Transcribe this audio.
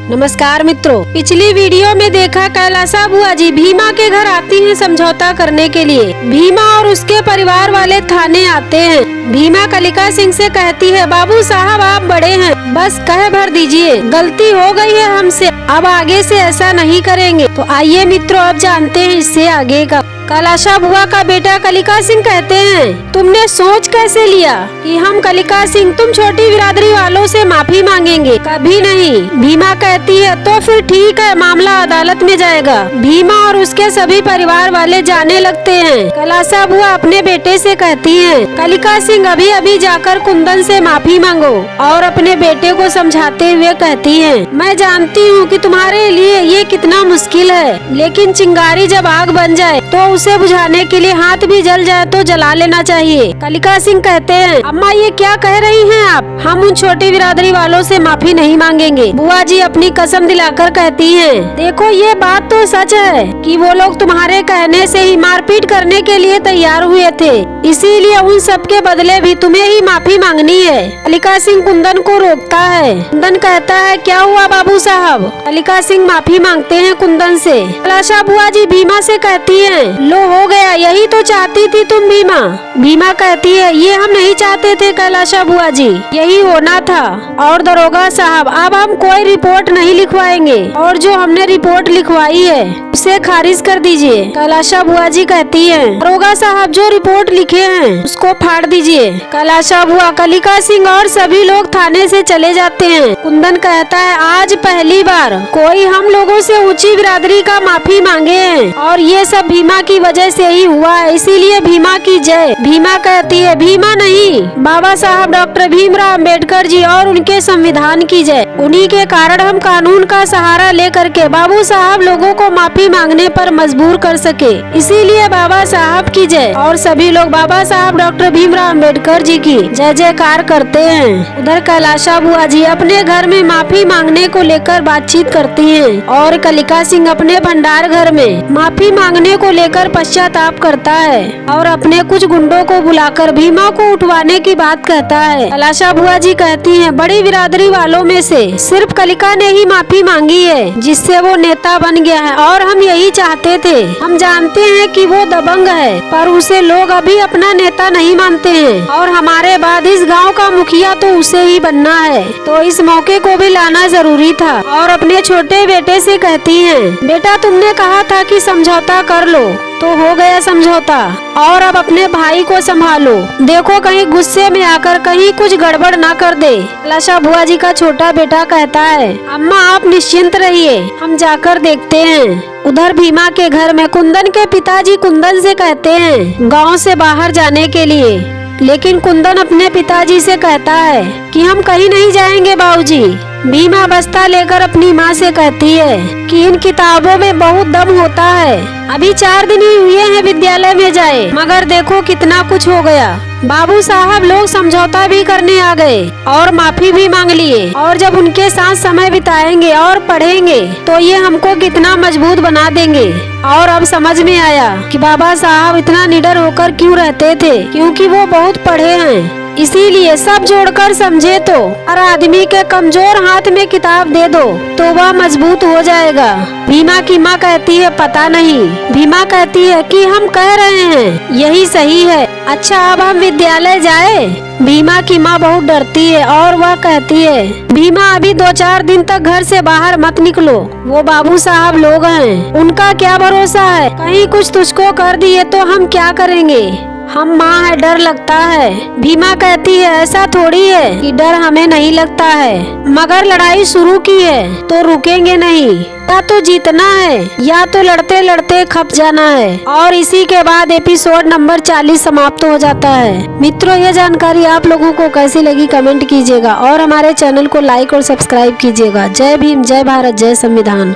नमस्कार मित्रों, पिछली वीडियो में देखा कैलासा बुआ जी भीमा के घर आती हैं समझौता करने के लिए। भीमा और उसके परिवार वाले थाने आते हैं। भीमा कलिका सिंह से कहती है, बाबू साहब आप बड़े हैं, बस कह भर दीजिए, गलती हो गई है हमसे, अब आगे से ऐसा नहीं करेंगे। तो आइए मित्रों अब जानते हैं इससे आगे का। कैलासा बुआ का बेटा कलिका सिंह कहते हैं, तुमने सोच कैसे लिया कि हम कलिका सिंह तुम छोटी बिरादरी वालों से माफी मांगेंगे? कभी नहीं। भीमा कहती है, तो फिर ठीक है, मामला अदालत में जाएगा। भीमा और उसके सभी परिवार वाले जाने लगते हैं। कैलासा बुआ अपने बेटे से कहती है, कलिका सिंह अभी अभी जाकर कुंदन से माफी मांगो। और अपने बेटे को समझाते हुए कहती है, मैं जानती हूँ कि तुम्हारे लिए ये कितना मुश्किल है, लेकिन चिंगारी जब आग बन जाए तो उसे बुझाने के लिए हाथ भी जल जाए तो जला लेना चाहिए। कलिका सिंह कहते हैं, अम्मा ये क्या कह रही हैं आप? हम उन छोटी बिरादरी वालों से माफी नहीं मांगेंगे। बुआ जी अपनी कसम दिलाकर कहती हैं, देखो ये बात तो सच है कि वो लोग तुम्हारे कहने से ही मारपीट करने के लिए तैयार हुए थे, इसीलिए उन सब के बदले भी तुम्हें ही माफी मांगनी है। कलिका सिंह कुंदन को रोकता है। कुंदन कहता है, क्या हुआ बाबू साहब? कलिका सिंह माफी मांगते हैं कुंदन से। कैलासा बुआ जी भीमा से कहती है, लो हो गया, यही तो चाहती थी तुम भीमा। भीमा कहती है, ये हम नहीं चाहते थे कैलासा बुआ जी, यही होना था। और दरोगा साहब अब हम कोई रिपोर्ट नहीं लिखवाएंगे, और जो हमने रिपोर्ट लिखवाई है उसे खारिज कर दीजिए। कैलासा बुआ जी कहती है, दरोगा साहब जो रिपोर्ट लिखे हैं उसको फाड़ दीजिए। कैलासा बुआ, कलिका सिंह और सभी लोग थाने से चले जाते हैं। कुंदन कहता है, आज पहली बार कोई हम लोगों से ऊंची बिरादरी का माफी मांगे हैं, और ये सब भीमा की वजह से ही हुआ है, इसीलिए भीमा की जय। भीमा कहती है, भीमा नहीं, बाबा साहब डॉक्टर भीमराव अंबेडकर जी और उनके संविधान की जय। उन्हीं के कारण हम कानून का सहारा लेकर के बाबू साहब लोगों को माफी मांगने पर मजबूर कर सके, इसीलिए बाबा साहब की जय। और सभी लोग बाबा साहब डॉक्टर भीमराव अंबेडकर जी की जय जयकार करते हैं। उधर कैलासा बुआ जी अपने घर में माफी मांगने को लेकर बातचीत करती हैं, और कलिका सिंह अपने भंडार घर में माफी मांगने को लेकर पश्चाताप करता है, और अपने कुछ गुंडों को बुलाकर भीमा को उठवाने की बात कहता है। कैलासा बुआ जी कहती हैं, बड़ी बिरादरी वालों में से सिर्फ कलिका ने ही माफी मांगी है, जिससे वो नेता बन गया है, और हम यही चाहते थे। हम जानते हैं कि वो दबंग है, पर उसे लोग अभी अपना नेता नहीं मानते हैं, और हमारे बाद इस गांव का मुखिया तो उसे ही बनना है, तो इस मौके को भी लाना जरूरी था। और अपने छोटे बेटे से कहती हैं, बेटा तुमने कहा था कि समझौता कर लो, तो हो गया समझौता, और अब अपने भाई को संभालो, देखो कहीं गुस्से में आकर कहीं कुछ गड़बड़ ना कर दे। कैलासा बुआ जी का छोटा बेटा कहता है, अम्मा आप निश्चिंत रहिए, हम जाकर देखते हैं। उधर भीमा के घर में कुंदन के पिताजी कुंदन से कहते हैं गांव से बाहर जाने के लिए, लेकिन कुंदन अपने पिताजी से कहता है कि हम कहीं नहीं जाएंगे बाबूजी। भीमा बस्ता लेकर अपनी माँ से कहती है कि इन किताबों में बहुत दम होता है, अभी 4 दिन ही हुए हैं विद्यालय में जाए, मगर देखो कितना कुछ हो गया। बाबू साहब लोग समझौता भी करने आ गए और माफी भी मांग लिए, और जब उनके साथ समय बिताएंगे और पढ़ेंगे तो ये हमको कितना मजबूत बना देंगे। और अब समझ में आया कि बाबा साहब इतना निडर होकर क्यों रहते थे, क्योंकि वो बहुत पढ़े हैं, इसीलिए सब जोड़कर समझे तो हर आदमी के कमजोर हाथ में किताब दे दो तो वह मजबूत हो जाएगा। भीमा की माँ कहती है, पता नहीं। भीमा कहती है कि हम कह रहे हैं यही सही है, अच्छा अब हम विद्यालय जाए? भीमा की माँ बहुत डरती है और वह कहती है, भीमा अभी 2-4 दिन तक घर से बाहर मत निकलो, वो बाबू साहब लोग हैं, उनका क्या भरोसा है, कहीं कुछ तुझको कर दिए तो हम क्या करेंगे, हम माँ है, डर लगता है। भीमा कहती है, ऐसा थोड़ी है कि डर हमें नहीं लगता है, मगर लड़ाई शुरू की है तो रुकेंगे नहीं, या तो जीतना है या तो लड़ते लड़ते खप जाना है। और इसी के बाद एपिसोड नंबर 40 समाप्त हो जाता है। मित्रों ये जानकारी आप लोगों को कैसी लगी कमेंट कीजिएगा, और हमारे चैनल को लाइक और सब्सक्राइब कीजिएगा। जय भीम, जय भारत, जय संविधान।